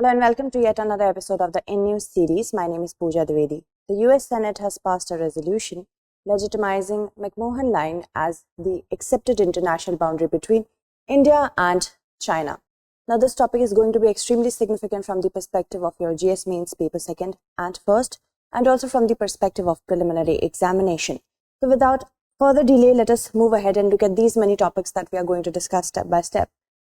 Hello and welcome to yet another episode of the In News series. My name is Pooja Dwivedi. The US Senate has passed a resolution legitimizing McMahon Line as the accepted international boundary between India and China. Now, this topic is going to be extremely significant from the perspective of your GS Mains paper second and first, and also from the perspective of preliminary examination. So, without further delay, let us move ahead and look at these many topics that we are going to discuss step by step.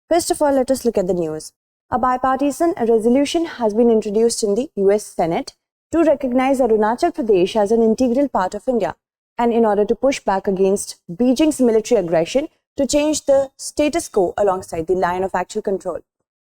First of all, let us look at the news. A bipartisan resolution has been introduced in the US Senate to recognize Arunachal Pradesh as an integral part of India, and in order to push back against Beijing's military aggression to change the status quo alongside the line of actual control.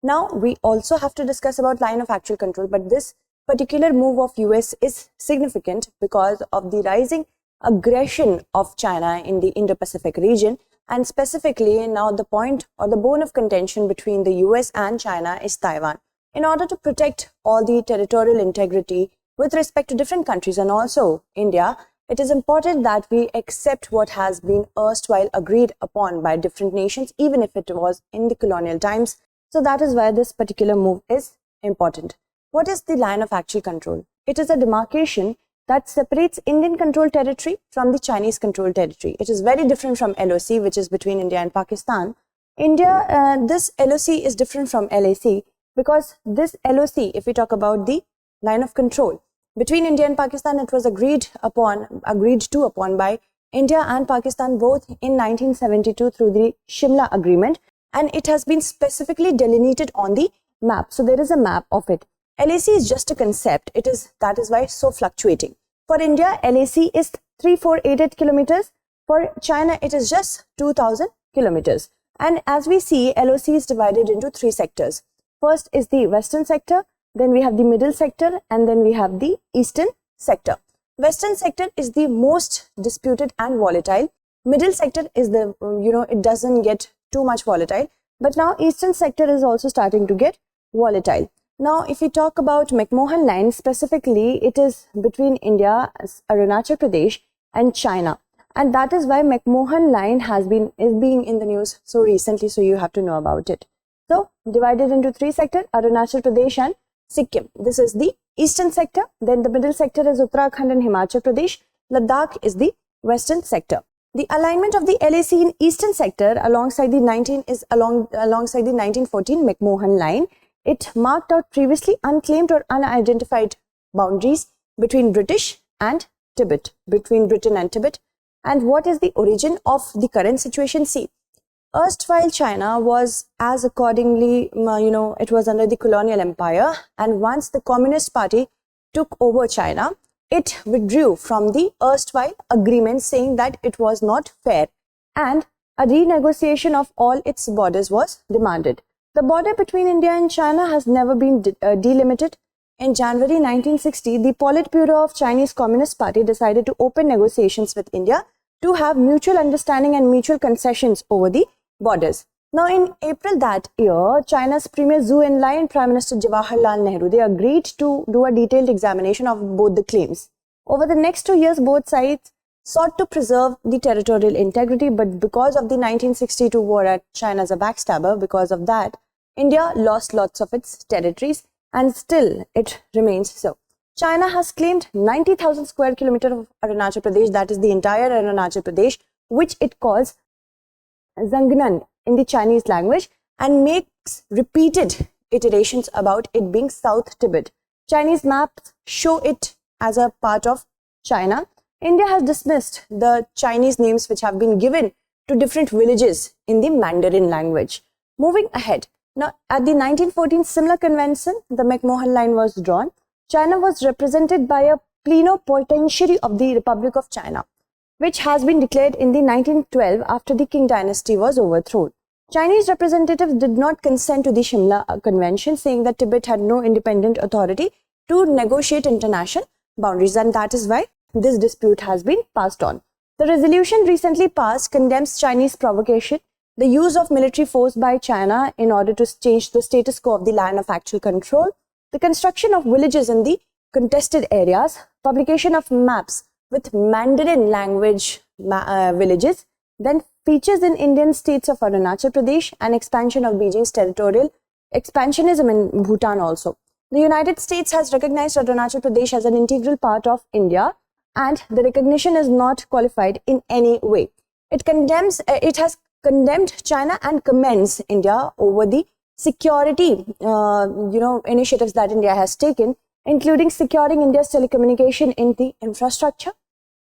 Now, we also have to discuss about line of actual control, but this particular move of US is significant because of the rising aggression of China in the Indo-Pacific region. And specifically, now the point or the bone of contention between the US and China is Taiwan. In order to protect all the territorial integrity with respect to different countries and also India, it is important that we accept what has been erstwhile agreed upon by different nations, even if it was in the colonial times. So that is why this particular move is important. What is the line of actual control? It is a demarcation that separates Indian controlled territory from the Chinese controlled territory. It is very different from LOC, which is between India and Pakistan. This LOC is different from LAC because this LOC, if we talk about the line of control between India and Pakistan, it was agreed to upon by India and Pakistan both in 1972 through the Shimla Agreement, and it has been specifically delineated on the map. So there is a map of it. LAC is just a concept. That is why it's so fluctuating. For India, LAC is 3488 kilometers. For China, it is just 2000 kilometers. And as we see, LOC is divided into three sectors. First is the western sector, then we have the middle sector, and then we have the eastern sector. Western sector is the most disputed and volatile. Middle sector is it doesn't get too much volatile. But now eastern sector is also starting to get volatile. Now, if we talk about McMahon Line specifically, it is between India, Arunachal Pradesh and China. And that is why McMahon Line is being in the news so recently, so you have to know about it. So, divided into three sectors, Arunachal Pradesh and Sikkim. This is the eastern sector. Then the middle sector is Uttarakhand and Himachal Pradesh. Ladakh is the western sector. The alignment of the LAC in eastern sector alongside the 1914 McMahon Line. It marked out previously unclaimed or unidentified boundaries between Britain and Tibet. And what is the origin of the current situation? See, erstwhile China was it was under the colonial empire, and once the Communist Party took over China, it withdrew from the erstwhile agreement, saying that it was not fair, and a renegotiation of all its borders was demanded. The border between India and China has never been delimited. In January 1960, the Politburo of Chinese Communist Party decided to open negotiations with India to have mutual understanding and mutual concessions over the borders. Now, in April that year, China's Premier Zhou Enlai and Prime Minister Jawaharlal Nehru, they agreed to do a detailed examination of both the claims. Over the next 2 years, both sides sought to preserve the territorial integrity, but because of the 1962 war at China as a backstabber, because of that, India lost lots of its territories, and still it remains so. China has claimed 90,000 square kilometers of Arunachal Pradesh, that is the entire Arunachal Pradesh, which it calls Zangnan in the Chinese language, and makes repeated iterations about it being South Tibet. Chinese maps show it as a part of China. India has dismissed the Chinese names which have been given to different villages in the Mandarin language. Moving ahead. Now, at the 1914 Simla Convention, the McMahon Line was drawn. China was represented by a plenipotentiary of the Republic of China, which has been declared in the 1912 after the Qing dynasty was overthrown. Chinese representatives did not consent to the Shimla Convention, saying that Tibet had no independent authority to negotiate international boundaries, and that is why this dispute has been passed on. The resolution recently passed condemns Chinese provocation, the use of military force by China in order to change the status quo of the line of actual control, the construction of villages in the contested areas, publication of maps with Mandarin language villages, then features in Indian states of Arunachal Pradesh, and expansion of Beijing's territorial expansionism in Bhutan also. The United States has recognized Arunachal Pradesh as an integral part of India, and the recognition is not qualified in any way. It has condemned China and commends India over the security, initiatives that India has taken, including securing India's telecommunication in the infrastructure,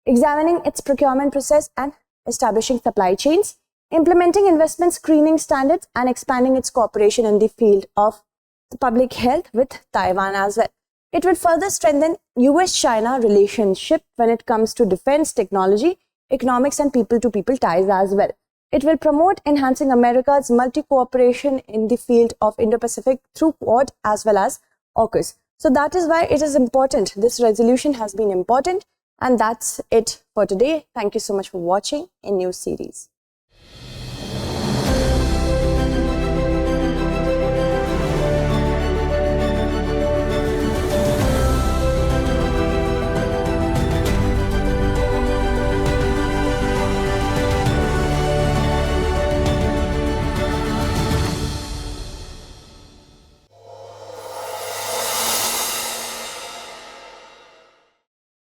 examining its procurement process and establishing supply chains, implementing investment screening standards, and expanding its cooperation in the field of public health with Taiwan as well. It will further strengthen US-China relationship when it comes to defense, technology, economics, and people-to-people ties as well. It will promote enhancing America's multi-cooperation in the field of Indo-Pacific through Quad as well as AUKUS. So that is why it is important. This resolution has been important, and that's it for today. Thank you so much for watching in News Series.